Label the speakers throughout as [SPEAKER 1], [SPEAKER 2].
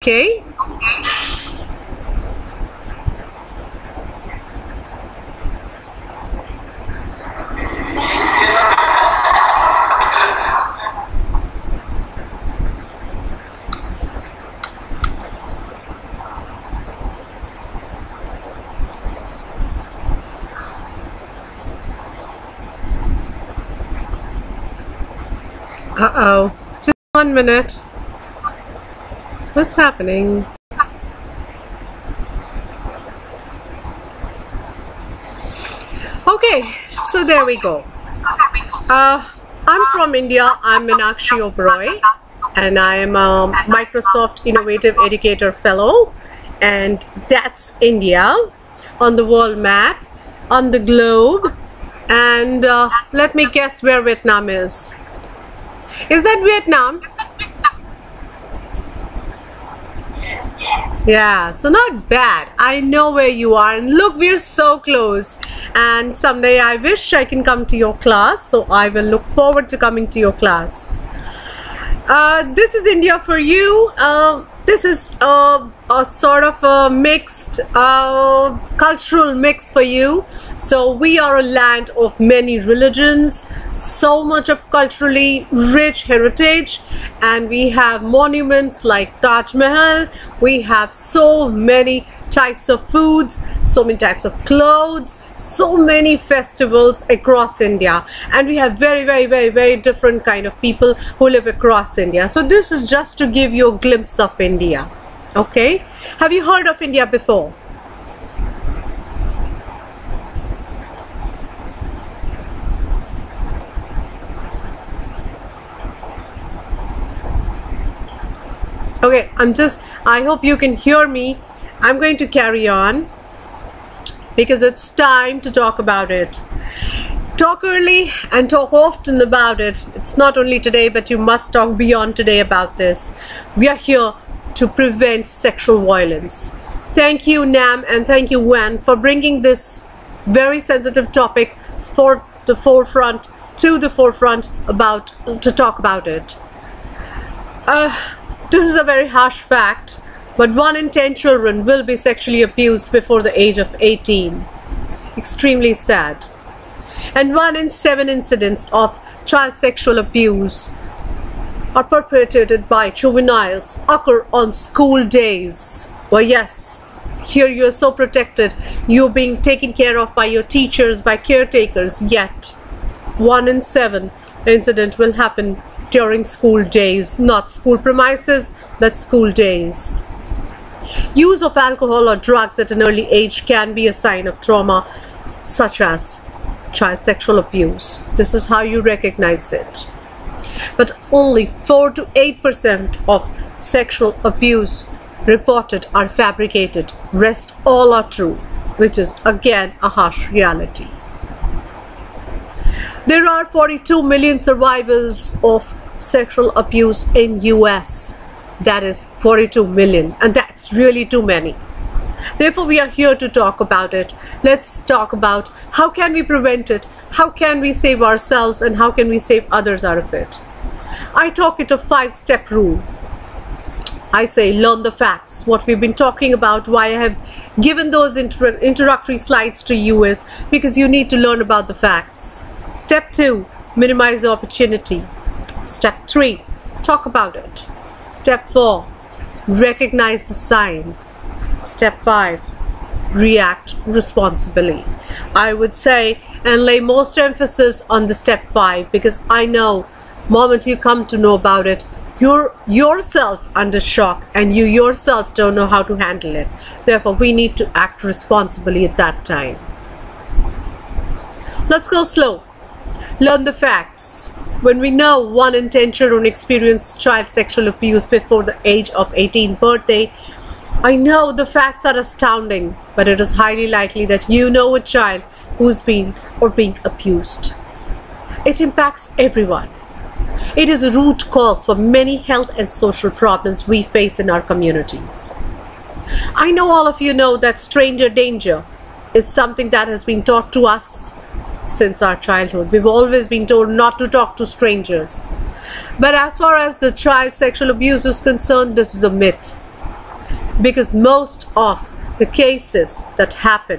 [SPEAKER 1] Okay. Uh-oh. Just 1 minute. What's happening? Okay, so there we go. I'm from India. I'm Meenakshi Oberoi, and I am a Microsoft Innovative Educator Fellow, and that's India on the world map, on the globe. And let me guess where Vietnam is. Is that Vietnam? Yeah, so not bad. I know where you are, and look, we're so close. And someday I wish I can come to your class, so I will look forward to coming to your class. This is India for you. This is a sort of a mixed cultural mix for you. So we are a land of many religions, so much of culturally rich heritage, and we have monuments like Taj Mahal. We have so many types of foods, so many types of clothes, so many festivals across India, and we have very different kind of people who live across India. So this is just to give you a glimpse of India. Okay, have you heard of India before? Okay, I hope you can hear me. I'm going to carry on because it's time to talk about it. Talk early and talk often about it. It's not only today, but you must talk beyond today about this. We are here to prevent sexual violence. Thank you, Nam, and thank you, Wen, for bringing this very sensitive topic to the forefront to talk about it. This is a very harsh fact, but 1 in 10 children will be sexually abused before the age of 18. Extremely sad. And 1 in 7 incidents of child sexual abuse are perpetrated by juveniles occur on school days. Well, yes, here you're so protected, you're being taken care of by your teachers, by caretakers, yet 1 in 7 incident will happen during school days, not school premises, but school days. Use of alcohol or drugs at an early age can be a sign of trauma, such as child sexual abuse. This is how you recognize it. But only 4 to 8% of sexual abuse reported are fabricated. Rest all are true, which is again a harsh reality. There are 42 million survivors of sexual abuse in US. That is 42 million, and that's really too many. Therefore, we are here to talk about it. Let's talk about how can we prevent it, how can we save ourselves, and how can we save others out of it. I talk it a 5-step rule. I say learn the facts. What we've been talking about, why I have given those introductory slides to you is because you need to learn about the facts. Step 2, minimize the opportunity. Step 3, talk about it. Step 4, recognize the signs. Step 5, react responsibly. I would say and lay most emphasis on the step 5 because I know moment you come to know about it, you're yourself under shock and you yourself don't know how to handle it. Therefore, we need to act responsibly at that time. Let's go slow. Learn the facts. When we know 1 in 10 children experience child sexual abuse before the age of 18th birthday, I know the facts are astounding, but it is highly likely that you know a child who's been or being abused. It impacts everyone. It is a root cause for many health and social problems we face in our communities. I know all of you know that stranger danger is something that has been taught to us since our childhood. We've always been told not to talk to strangers. But as far as the child sexual abuse is concerned, this is a myth. because most of the cases that happen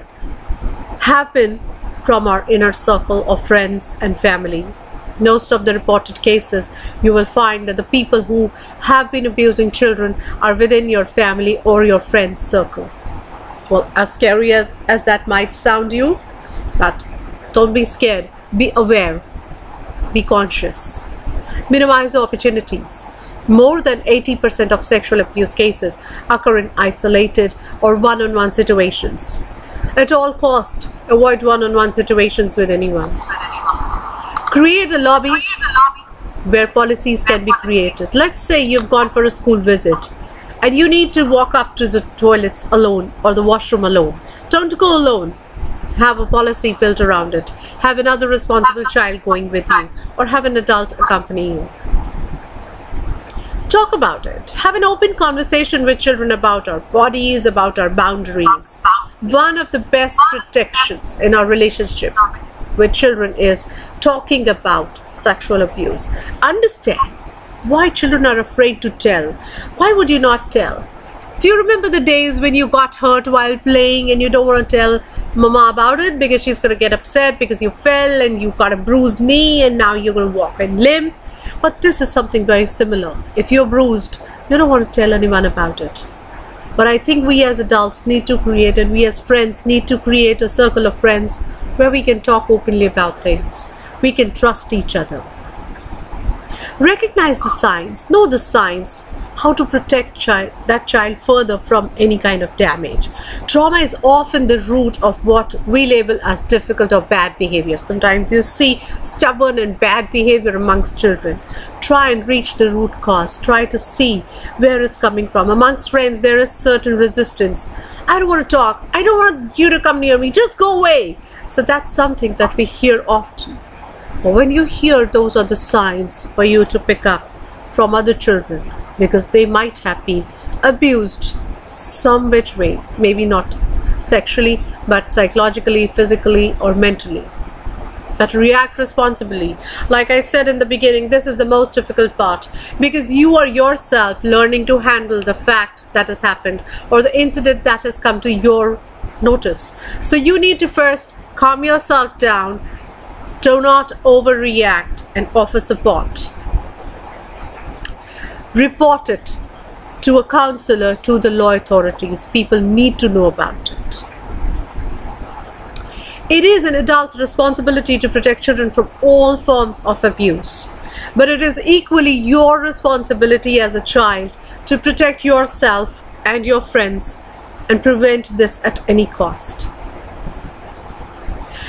[SPEAKER 1] from our inner circle of friends and family. Most of the reported cases, you will find that the people who have been abusing children are within your family or your friends circle. Well, as scary as that might sound you, but don't be scared. Be aware. Be conscious. Minimize the opportunities. More than 80% of sexual abuse cases occur in isolated or one-on-one situations. At all costs, avoid one-on-one situations with anyone. Create a lobby where policies can be created. Let's say you've gone for a school visit and you need to walk up to the toilets alone or the washroom alone. Don't go alone. Have a policy built around it. Have another responsible child going with you, or have an adult accompany you. Talk about it. Have an open conversation with children about our bodies, about our boundaries. One of the best protections in our relationship with children is talking about sexual abuse. Understand why children are afraid to tell. Why would you not tell? Do you remember the days when you got hurt while playing and you don't want to tell mama about it because she's going to get upset because you fell and you got a bruised knee and now you're going to walk and limp? But this is something very similar. If you're bruised, you don't want to tell anyone about it. But I think we as adults need to create, and we as friends need to create a circle of friends where we can talk openly about things. We can trust each other. Recognize the signs, know the signs, how to protect that child further from any kind of damage. Trauma is often the root of what we label as difficult or bad behavior. Sometimes you see stubborn and bad behavior amongst children. Try and reach the root cause. Try to see where it's coming from. Amongst friends, there is certain resistance. I don't want to talk. I don't want you to come near me. Just go away. So that's something that we hear often. But when you hear, those are the signs for you to pick up from other children, because they might have been abused some which way, maybe not sexually, but psychologically, physically, or mentally. But react responsibly. Like I said in the beginning, this is the most difficult part, because you are yourself learning to handle the fact that has happened or the incident that has come to your notice. So you need to first calm yourself down, do not overreact, and offer support. Report it to a counselor, to the law authorities. People need to know about it. It is an adult's responsibility to protect children from all forms of abuse, but it is equally your responsibility as a child to protect yourself and your friends and prevent this at any cost.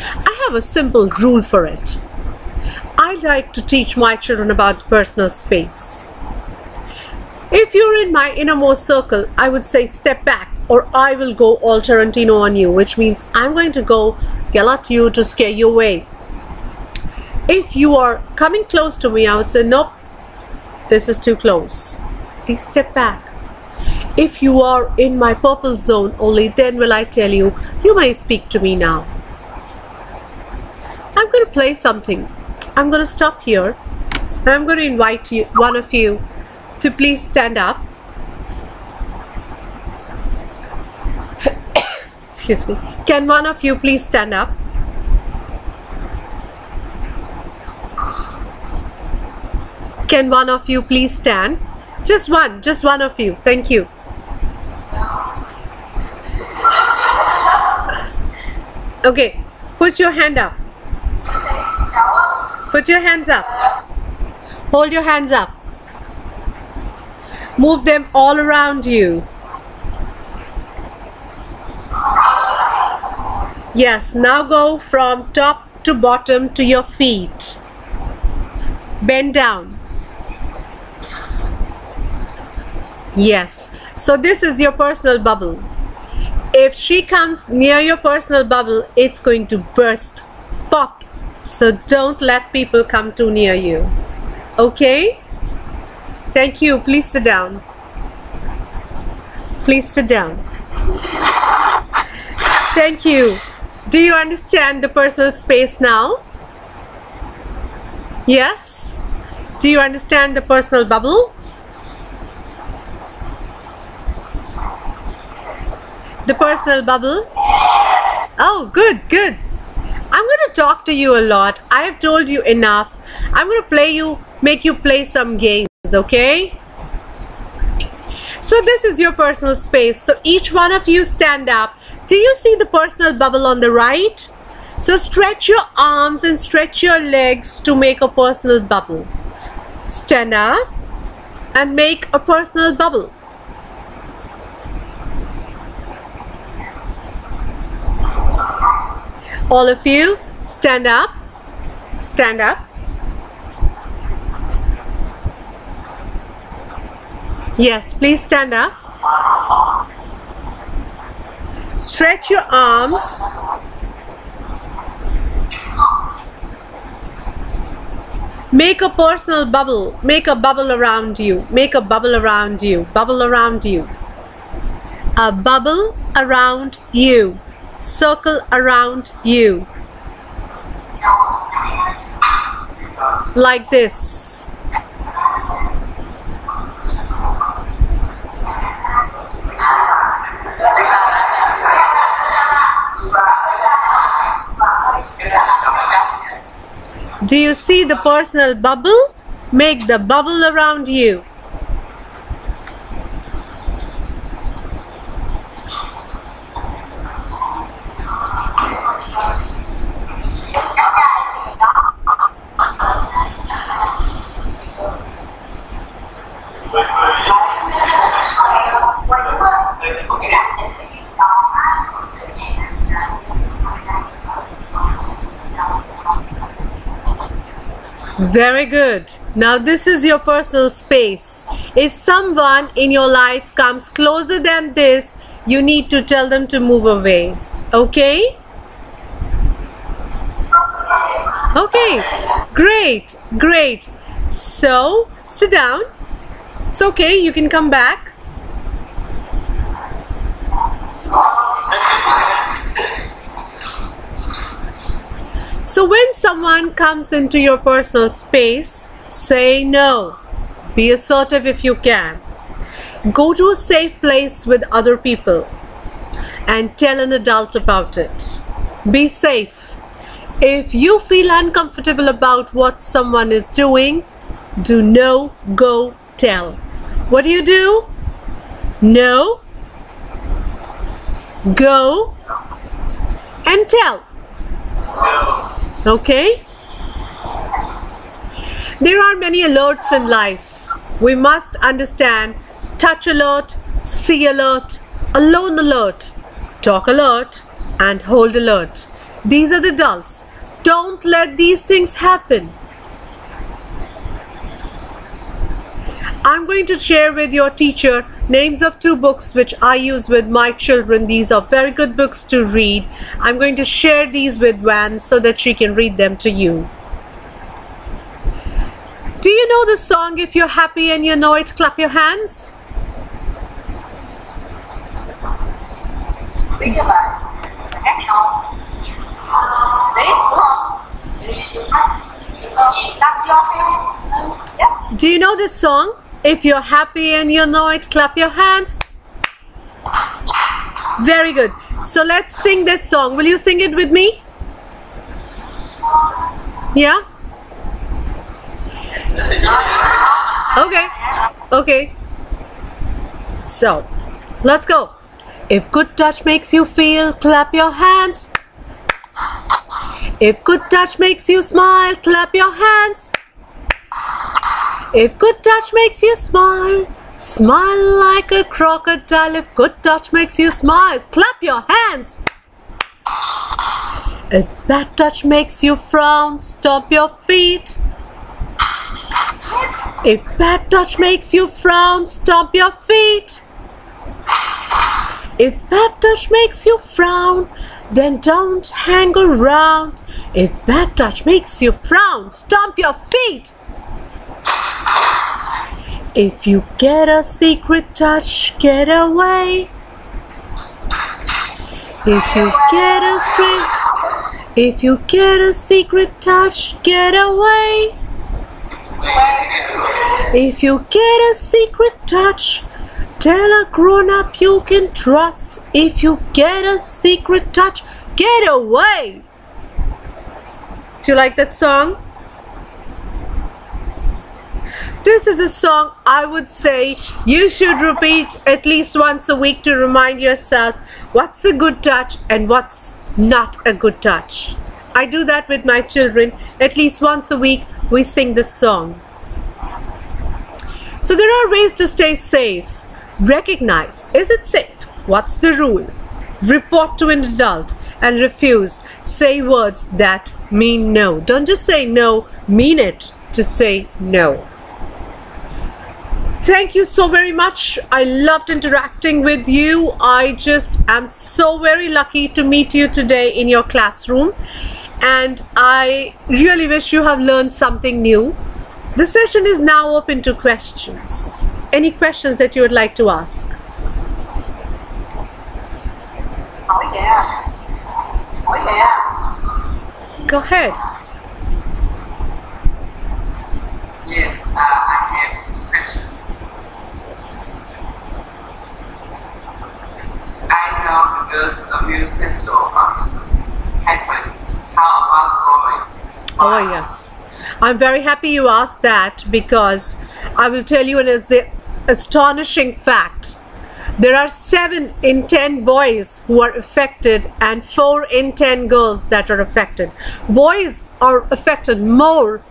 [SPEAKER 1] I have a simple rule for it. I like to teach my children about personal space. If you're in my innermost circle, I would say step back, or I will go all Tarantino on you, which means I'm going to go yell at you to scare you away. If you are coming close to me, I would say, nope, this is too close. Please step back. If you are in my purple zone, only then will I tell you, you may speak to me now. I'm going to play something. I'm going to stop here, and I'm going to invite you, one of you, to please stand up. Excuse me. Can one of you please stand up? Can one of you please stand? Just one of you. Thank you. Okay, put your hand up. Put your hands up. Hold your hands up. Move them all around you. Yes, now go from top to bottom to your feet. Bend down. Yes, so this is your personal bubble. If she comes near your personal bubble, it's going to burst, pop. So don't let people come too near you. Okay? Thank you. Please sit down. Please sit down. Thank you. Do you understand the personal space now? Yes? Do you understand the personal bubble? The personal bubble? Oh, good, good. I'm going to talk to you a lot. I have told you enough. I'm going to make you play some games, okay? So this is your personal space. So each one of you stand up. Do you see the personal bubble on the right? So stretch your arms and stretch your legs to make a personal bubble. Stand up and make a personal bubble. All of you, stand up, stand up. Yes, please stand up. Stretch your arms. Make a personal bubble. Make a bubble around you. Make a bubble around you. Bubble around you. A bubble around you. Circle around you. Like this. Do you see the personal bubble? Make the bubble around you. Very good. Now this is your personal space. If someone in your life comes closer than this, you need to tell them to move away. Okay? Okay. Great. Great. So, sit down. It's okay. You can come back. So when someone comes into your personal space, say no. Be assertive if you can. Go to a safe place with other people and tell an adult about it. Be safe. If you feel uncomfortable about what someone is doing, do no, go, tell. What do? No, go, and tell. Okay? There are many alerts in life. We must understand touch alert, see alert, alone alert, talk alert, and hold alert. These are the adults. Don't let these things happen. I'm going to share with your teacher names of 2 books which I use with my children. These are very good books to read. I'm going to share these with Van so that she can read them to you. Do you know the song, If You're Happy and You Know It, Clap Your Hands? Do you know this song? If you're happy and you know it, clap your hands. Very good. So let's sing this song. Will you sing it with me? Yeah? Okay. Okay. So, let's go. If good touch makes you feel, clap your hands. If good touch makes you smile, clap your hands. If good touch makes you smile, smile like a crocodile. If good touch makes you smile, clap your hands. If bad touch makes you frown, stomp your feet. If bad touch makes you frown, stomp your feet. If bad touch makes you frown, then don't hang around. If bad touch makes you frown, stomp your feet. If you get a secret touch, get away. If you get a secret touch, get away. If you get a secret touch, Tell a grown-up you can trust. If you get a secret touch, get away. Do you like that song? This is a song I would say you should repeat at least once a week to remind yourself what's a good touch and what's not a good touch. I do that with my children. At least once a week we sing this song. So there are ways to stay safe. Recognize, is it safe? What's the rule? Report to an adult and refuse. Say words that mean no. Don't just say no, mean it to say no. Thank you so very much. I loved interacting with you. I just am so very lucky to meet you today in your classroom. And I really wish you have learned something new. The session is now open to questions. Any questions that you would like to ask? Go ahead.
[SPEAKER 2] Yes, I have a question. I know the girls abuse sexual husband. How about boys?
[SPEAKER 1] Oh yes. I'm very happy you asked that, because I will tell you an astonishing fact. There are 7 in 10 boys who are affected and 4 in 10 girls that are affected. Boys are affected more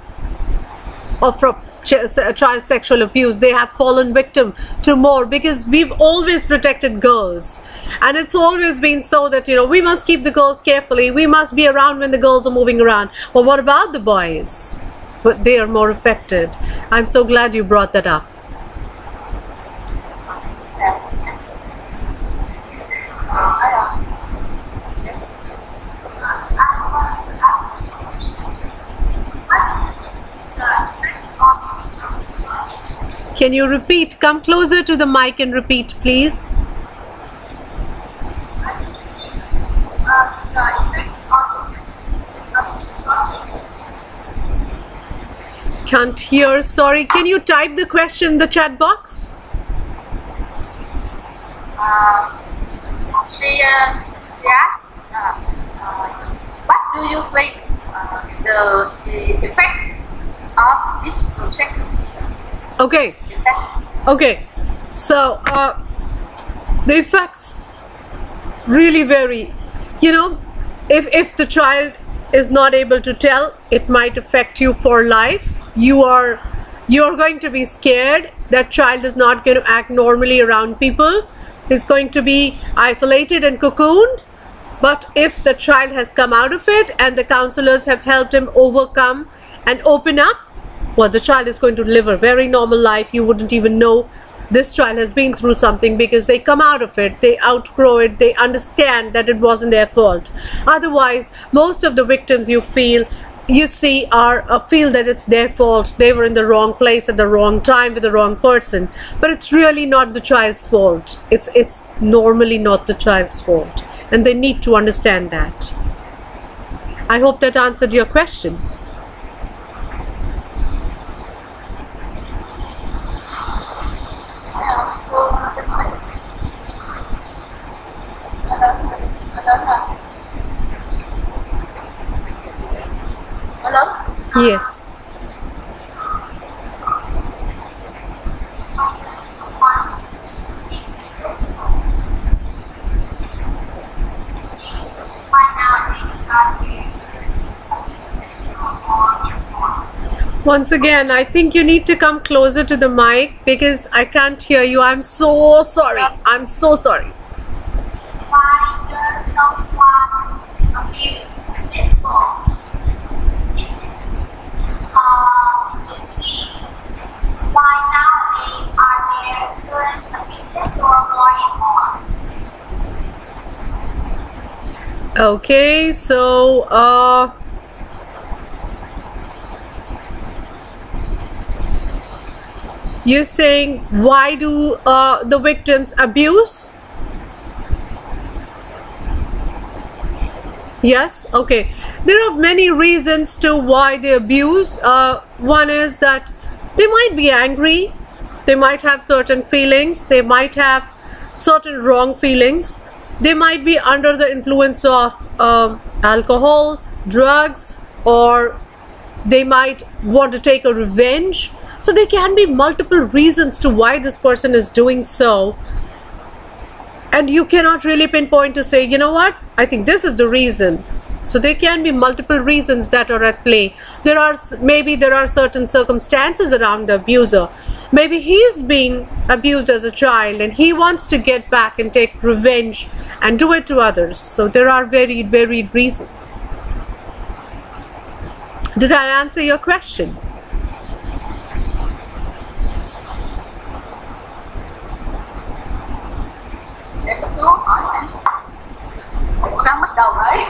[SPEAKER 1] of child sexual abuse. They have fallen victim to more, because we've always protected girls, and it's always been so that, you know, we must keep the girls carefully, we must be around when the girls are moving around. Well, what about the boys? But they are more affected. I'm so glad you brought that up. Can you repeat? Come closer to the mic and repeat, please. Can't hear, sorry. Can you type the question in the chat box?
[SPEAKER 3] She asked, what do you think the effects of this project?
[SPEAKER 1] Okay. Okay. So the effects really vary. You know, if the child is not able to tell, it might affect you for life. You're going to be scared. That child is not going to act normally around people. He's going to be isolated and cocooned. But if the child has come out of it and the counselors have helped him overcome and open up, well, the child is going to live a very normal life. You wouldn't even know this child has been through something, because they come out of it, they outgrow it, they understand that it wasn't their fault. Otherwise, most of the victims you see are feel that it's their fault. They were in the wrong place at the wrong time with the wrong person. But it's really not the child's fault. It's normally not the child's fault, and they need to understand that. I hope that answered your question.
[SPEAKER 3] Hello?
[SPEAKER 1] Yes. Once again, I think you need to come closer to the mic, because I can't hear you. I'm so sorry. I'm so sorry.
[SPEAKER 3] Why does someone abuse this form? Why nowadays are there children abused more and more?
[SPEAKER 1] Okay, so you're saying, why do the victims abuse? Yes, okay. There are many reasons to why they abuse. One is that they might be angry. They might have certain feelings. They might have certain wrong feelings. They might be under the influence of alcohol, drugs, or they might want to take a revenge. So there can be multiple reasons to why this person is doing so. And you cannot really pinpoint to say, you know what, I think this is the reason. So there can be multiple reasons that are at play. Maybe there are certain circumstances around the abuser. Maybe he's being abused as a child and he wants to get back and take revenge and do it to others. So there are very varied reasons. Did I answer your question?
[SPEAKER 3] Để cô chú hỏi nè, cô đang bắt đầu đấy.